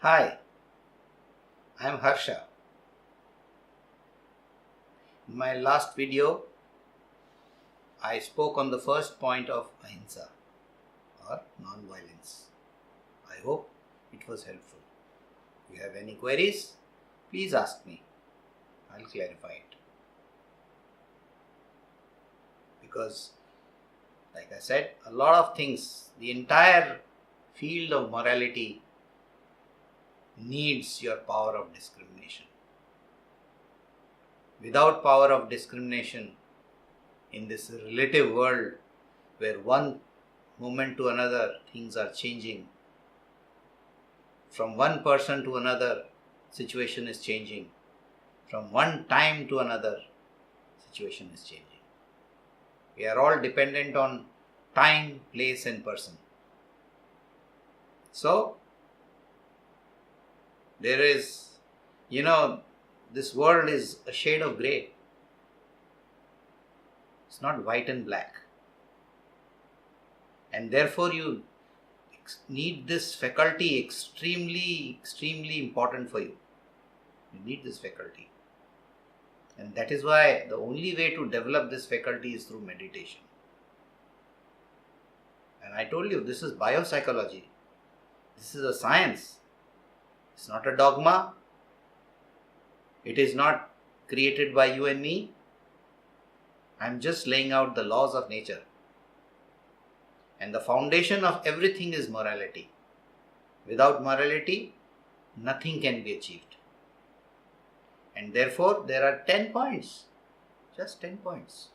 Hi, I am Harsha. In my last video, I spoke on the first point of ahimsa or non-violence. I hope it was helpful. If you have any queries, please ask me. I'll clarify it. Because, like I said, a lot of things, the entire field of morality needs your power of discrimination. Without power of discrimination in this relative world where one moment to another things are changing, from one person to another situation is changing, from one time to another situation is changing. We are all dependent on time, place and person. So, there is, this world is a shade of grey. It's not white and black. And therefore you need this faculty extremely important for you. You need this faculty. And that is why the only way to develop this faculty is through meditation. And I told you, this is biopsychology. This is a science. It's not a dogma. It is not created by you and me. I'm just laying out the laws of nature. And the foundation of everything is morality. Without morality, nothing can be achieved. And therefore, there are 10 points. Just 10 points.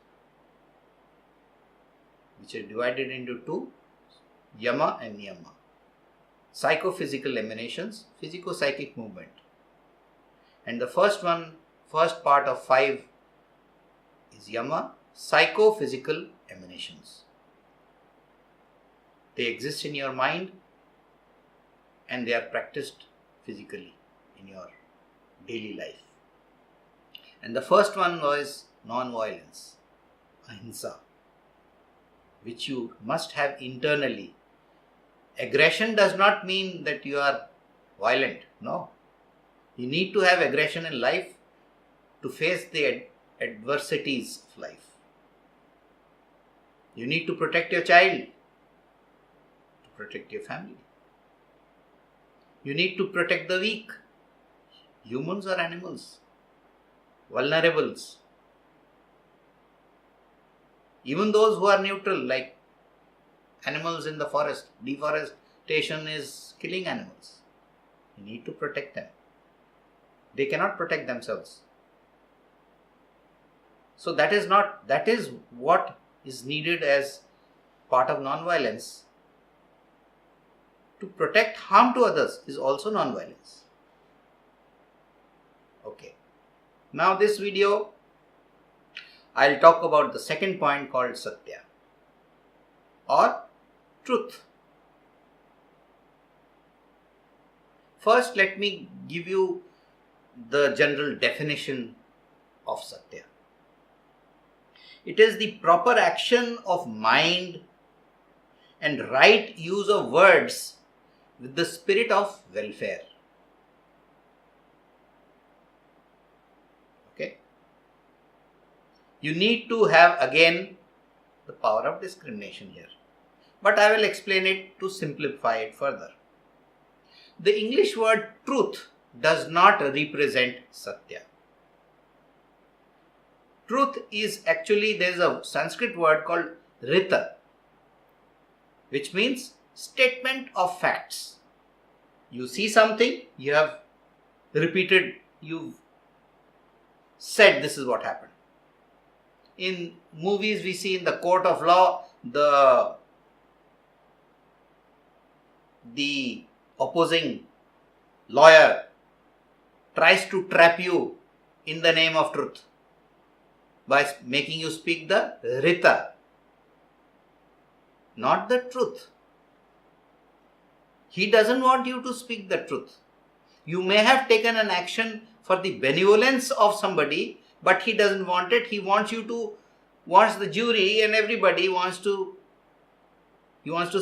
Which are divided into two, yama and niyama. Psychophysical emanations, physico-psychic movement. And the first part of 5 is yama, psychophysical emanations. They exist in your mind and they are practiced physically in your daily life. And the first one was non-violence, ahimsa, which you must have internally. Aggression does not mean that you are violent. No. You need to have aggression in life to face the adversities of life. You need to protect your child, to protect your family. You need to protect the weak, humans or animals, vulnerables. Even those who are neutral, like animals in the forest. Deforestation is killing animals. You need to protect them. They cannot protect themselves. So that is what is needed as part of non-violence. To protect harm to others is also non-violence. Okay. Now this video, I'll talk about the second point called Satya or truth. First, let me give you the general definition of Satya. It is the proper action of mind and right use of words with the spirit of welfare. Okay? You need to have again the power of discrimination here. But I will explain it to simplify it further. The English word truth does not represent Satya. Truth is actually, there is a Sanskrit word called rita, which means statement of facts. You see something, you have repeated, you've said this is what happened. in movies we see in the court of law, the opposing lawyer tries to trap you in the name of truth by making you speak the Rita, not the truth. He doesn't want you to speak the truth. You may have taken an action for the benevolence of somebody, but he doesn't want it. He wants the jury and everybody he wants to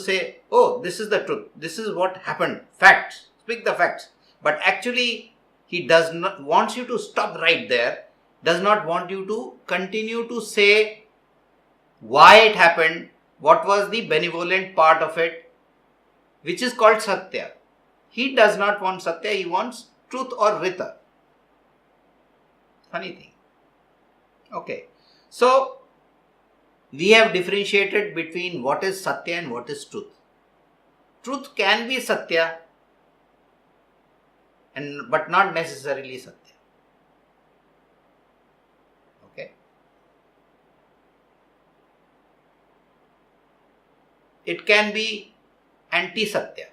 say, oh, this is the truth. This is what happened. Facts. Speak the facts. But actually, he does not wants you to stop right there. Does not want you to continue to say why it happened, what was the benevolent part of it, which is called Satya. He does not want Satya, he wants truth or Rita. Funny thing. Okay. So, we have differentiated between what is Satya and what is truth. Truth can be Satya, but not necessarily Satya. Okay. It can be anti-Satya.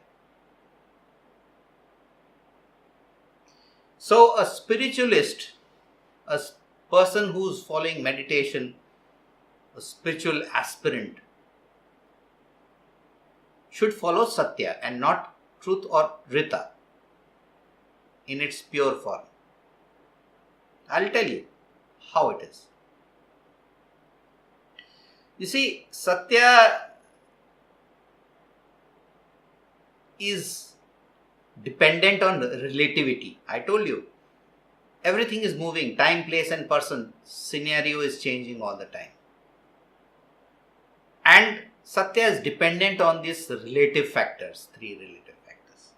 So a spiritualist, a person who's following meditation, a spiritual aspirant, should follow Satya and not truth or Rita in its pure form. I'll tell you how it is. You see, Satya is dependent on relativity. I told you, everything is moving, time, place and person. Scenario is changing all the time. And Satya is dependent on these relative factors, 3 relative factors.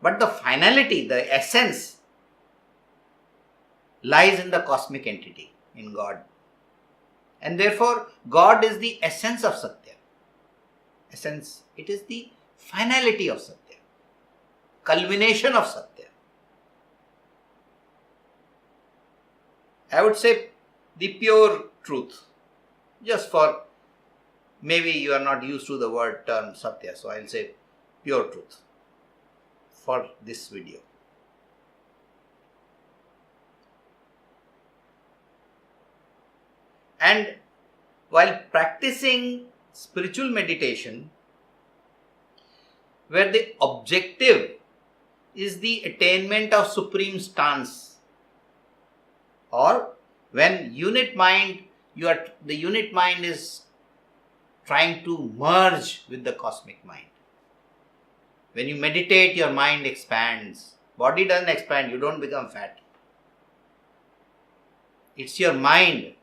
But the finality, the essence, lies in the cosmic entity, in God. And therefore, God is the essence of Satya. Essence, it is the finality of Satya, culmination of Satya. I would say the pure truth. Just for, maybe you are not used to the word term Satya, so I'll say pure truth for this video. And while practicing spiritual meditation, where the objective is the attainment of supreme stance, or when unit mind, the unit mind is trying to merge with the cosmic mind. When you meditate, your mind expands. Body doesn't expand, you don't become fat. It's your mind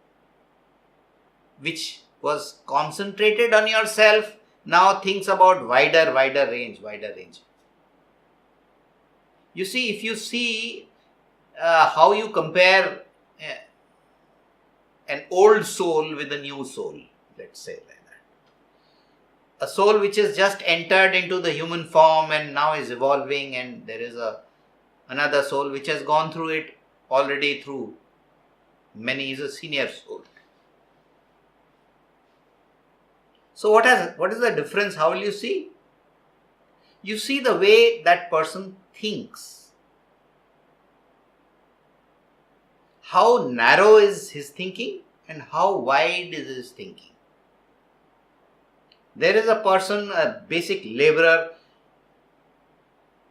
which was concentrated on yourself, now thinks about wider range. You see, if you see how you compare an old soul with a new soul, let's say like that. A soul which has just entered into the human form and now is evolving, and there is another soul which has gone through it already through many, is a senior soul. So what is the difference? How will you see? You see the way that person thinks. How narrow is his thinking and how wide is his thinking. There is a person, a basic laborer.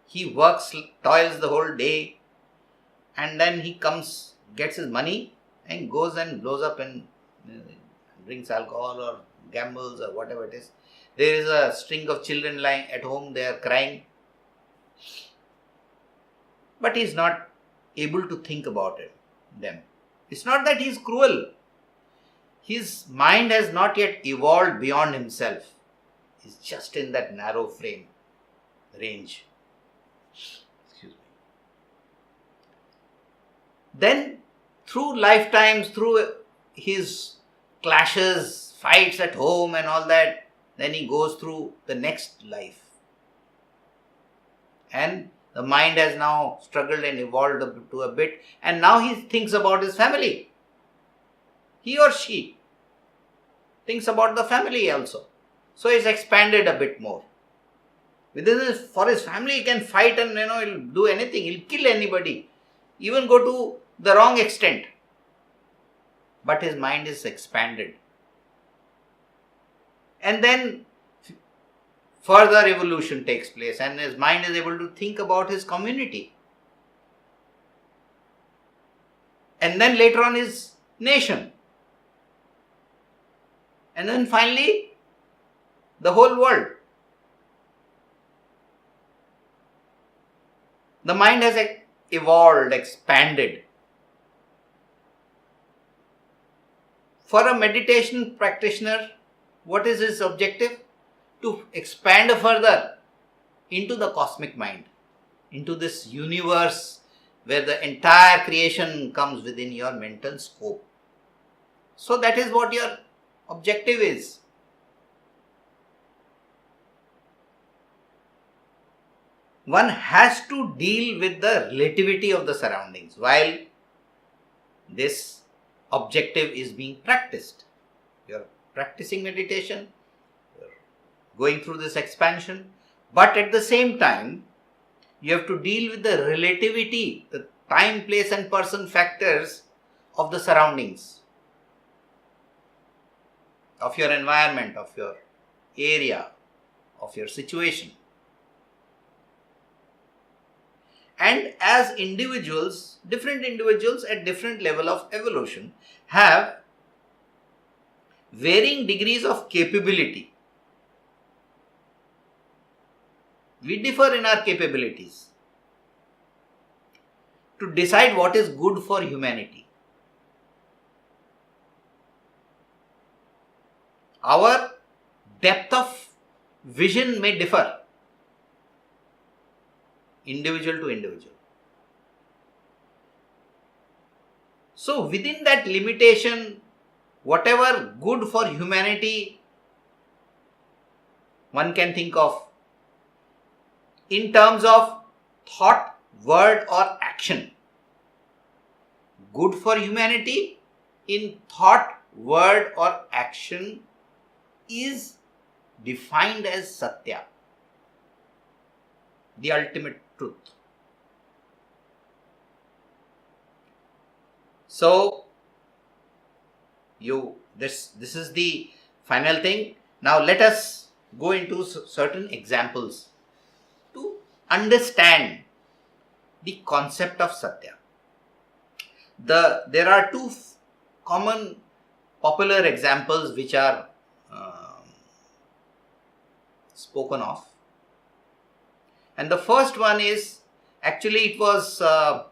He works, toils the whole day, and then he comes, gets his money and goes and blows up and drinks alcohol or gambles or whatever it is. There is a string of children lying at home, they are crying. But he is not able to think about them. It's not that he is cruel. His mind has not yet evolved beyond himself. He's just in that narrow range. Excuse me. Then, through lifetimes, through his clashes, fights at home and all that, then he goes through the next life. And the mind has now struggled and evolved to a bit, and now he thinks about his family. He or she thinks about the family also. So it's expanded a bit more. For his family, he can fight and he'll do anything. He'll kill anybody, even go to the wrong extent. But his mind is expanded. And then further evolution takes place and his mind is able to think about his community. And then later on his nation. And then finally the whole world. The mind has evolved, expanded. For a meditation practitioner, what is his objective? To expand further into the cosmic mind, into this universe where the entire creation comes within your mental scope. So that is what your objective is. One has to deal with the relativity of the surroundings while this objective is being practiced. You are practicing meditation, you are going through this expansion, but at the same time, you have to deal with the relativity, the time, place and person factors of the surroundings, of your environment, of your area, of your situation. And as individuals, different individuals at different level of evolution have varying degrees of capability. We differ in our capabilities to decide what is good for humanity. Our depth of vision may differ, individual to individual. So within that limitation, whatever good for humanity one can think of in terms of thought, word or action. Good for humanity in thought, word or action is defined as Satya, the ultimate truth. So this is the final thing. Now let us go into certain examples to understand the concept of Satya. There are two common popular examples which are spoken of. And the first one is, actually it was a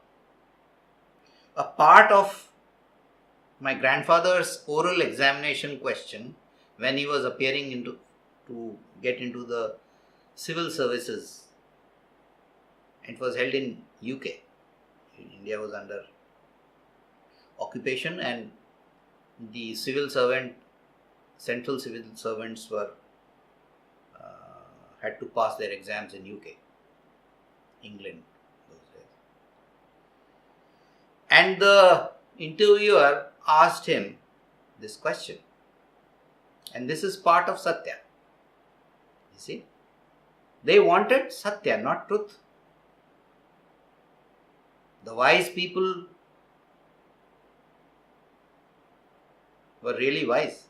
part of my grandfather's oral examination question when he was appearing to get into the civil services. It was held in UK. India was under occupation and the central civil servants had to pass their exams in UK, England those days. And the interviewer asked him this question. And this is part of Satya. You see? They wanted Satya, not truth. The wise people were really wise.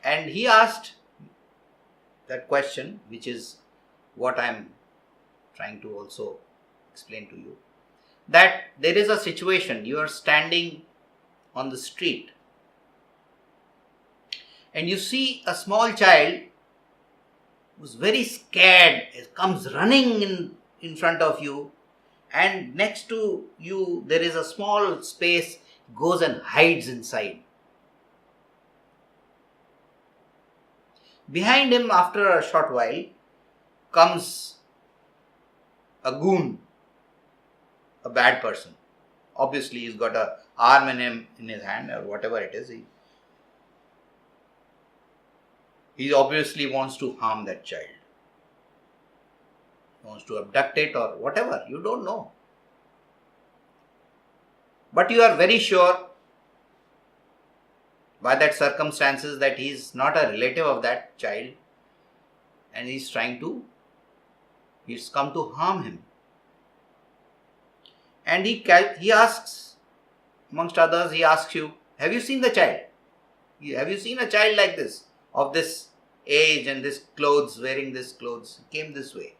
And he asked that question, which is what I am trying to also explain to you, that there is a situation, you are standing on the street and you see a small child who's very scared, comes running in front of you, and next to you there is a small space, goes and hides inside. Behind him, after a short while, comes a goon, a bad person. Obviously, he's got an arm in his hand or whatever it is. He obviously wants to harm that child. He wants to abduct it or whatever. You don't know. But you are very sure by that circumstances that he is not a relative of that child and he's come to harm him. And he asks, amongst others, he asks you, have you seen the child? Have you seen a child like this, of this age and this clothes, wearing this clothes? He came this way.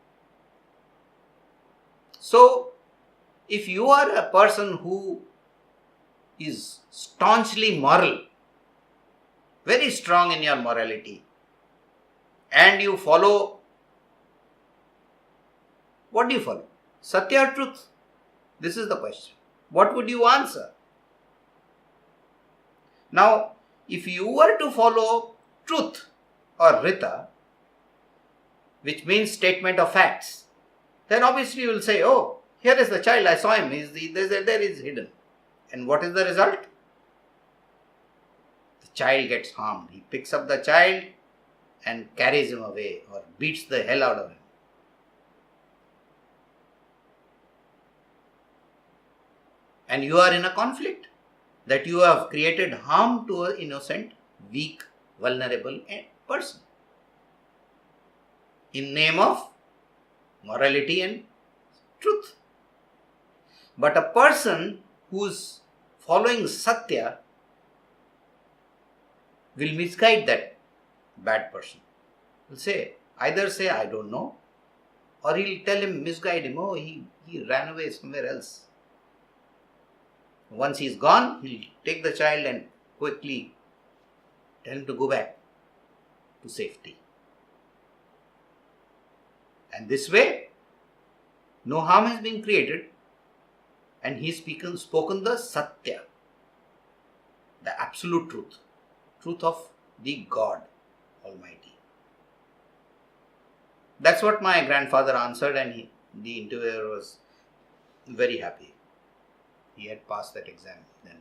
So, if you are a person who is staunchly moral, very strong in your morality, and you follow, what do you follow? Satya or truth? This is the question. What would you answer? Now, if you were to follow truth or Rita, which means statement of facts, then obviously you will say, oh, here is the child, I saw him, there is hidden. And what is the result? The child gets harmed. He picks up the child and carries him away or beats the hell out of him. And you are in a conflict that you have created harm to an innocent, weak, vulnerable person in name of morality and truth. But a person who's following Satya will misguide that bad person. He'll either say, I don't know, or he'll tell him, misguide him, oh, he ran away somewhere else. Once he's gone, he'll take the child and quickly tell him to go back to safety. And this way, no harm has been created, and he's spoken the Satya, the absolute truth of the God Almighty. That's what my grandfather answered, and the interviewer was very happy. He had passed that exam then.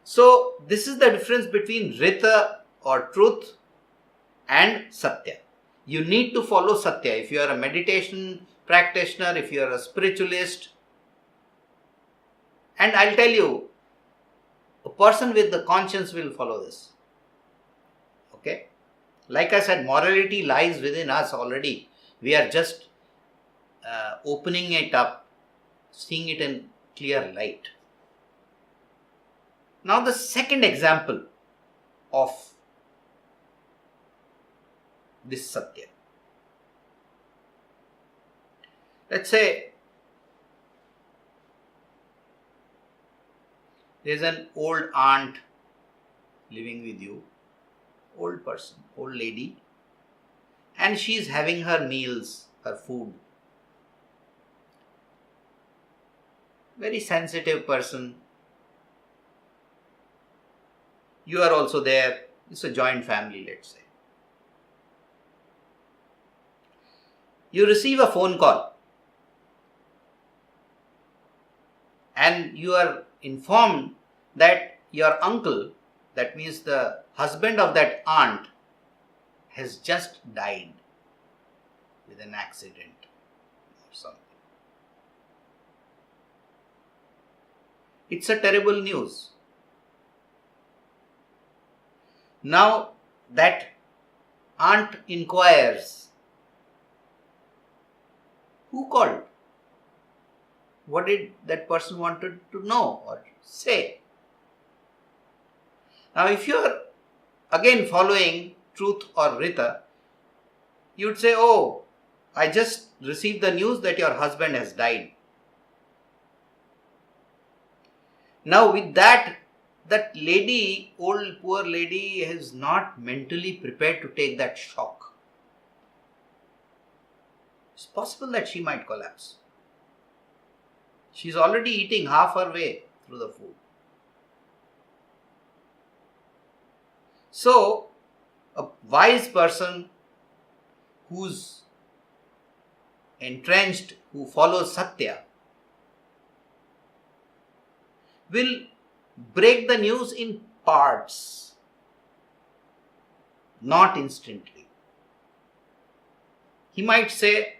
So, this is the difference between Rita or truth and Satya. You need to follow Satya. If you are a meditation practitioner, if you are a spiritualist, and I'll tell you, a person with the conscience will follow this. Okay? Like I said, morality lies within us already. We are just opening it up, seeing it in clear light. Now the second example of this Satya. Let's say there's an old aunt living with you, old person, old lady, and she's having her meals, her food. Very sensitive person. You are also there. It's a joint family, let's say. You receive a phone call and you are informed that your uncle, that means the husband of that aunt, has just died with an accident or something. It's a terrible news. Now that aunt inquires, who called? What did that person wanted to know or say? Now if you are again following truth or Rita, you would say, oh, I just received the news that your husband has died. Now with that lady, old poor lady, is not mentally prepared to take that shock. It's possible that she might collapse. She's already eating half her way through the food. So, a wise person who's entrenched, who follows Satya, will break the news in parts, not instantly. He might say,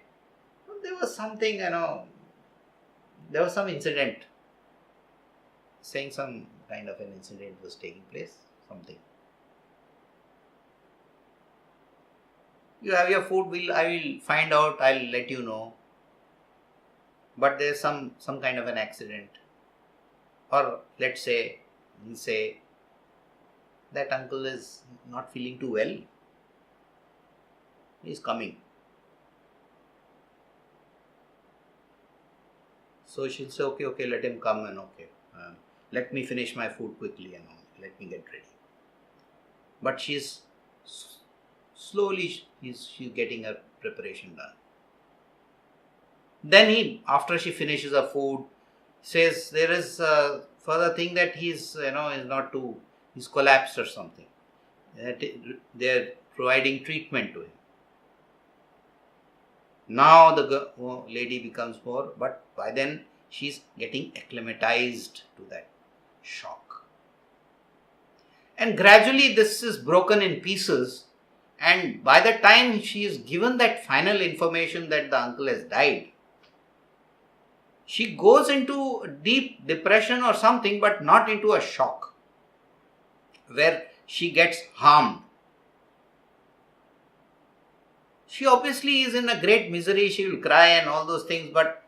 there was something, there was some incident, saying some kind of an incident was taking place, something. You have your food, I will find out, I'll let you know. But there's some kind of an accident. Or let's say that uncle is not feeling too well. He's coming. So she'll say, okay, let him come and let me finish my food quickly and let me get ready. But she's slowly, she's getting her preparation done. Then after she finishes her food, says there is a further thing that he's collapsed or something. They're providing treatment to him. Now the lady becomes more, but by then she's getting acclimatized to that shock. And gradually this is broken in pieces, and by the time she is given that final information that the uncle has died, she goes into deep depression or something, but not into a shock where she gets harmed. She obviously is in a great misery, she will cry and all those things, but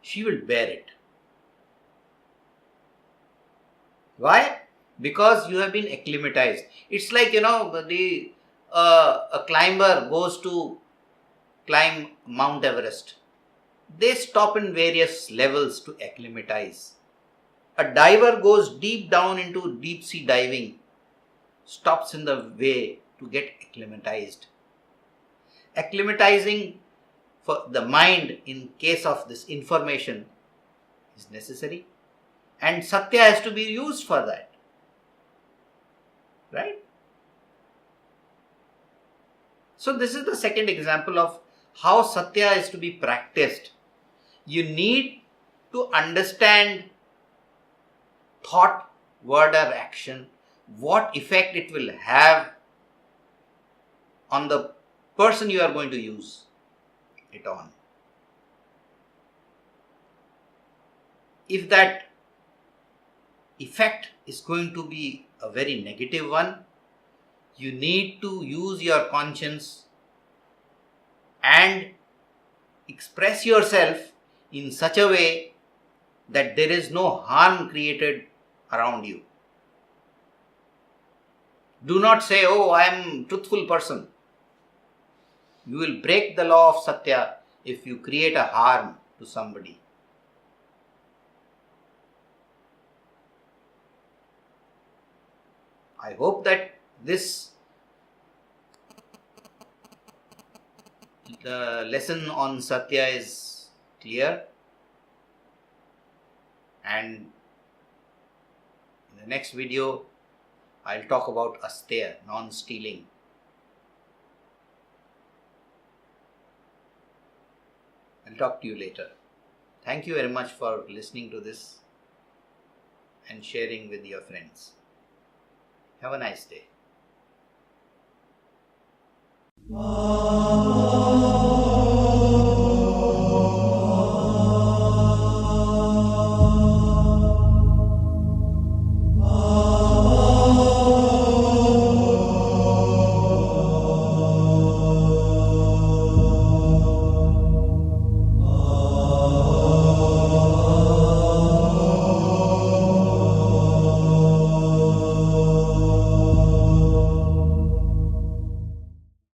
she will bear it. Why? Because you have been acclimatized. It's like, a climber goes to climb Mount Everest. They stop in various levels to acclimatize. A diver goes deep down into deep sea diving, stops in the way to get acclimatized. Acclimatizing for the mind in case of this information is necessary, and Satya has to be used for that. Right? So this is the second example of how Satya is to be practiced. You need to understand thought, word or action, what effect it will have on the person you are going to use it on. If that effect is going to be a very negative one, you need to use your conscience and express yourself in such a way that there is no harm created around you. Do not say, I am a truthful person. You will break the law of Satya if you create a harm to somebody. I hope that this lesson on Satya is clear, and in the next video I'll talk about asteya, non-stealing. I'll talk to you later. Thank you very much for listening to this and sharing with your friends. Have a nice day.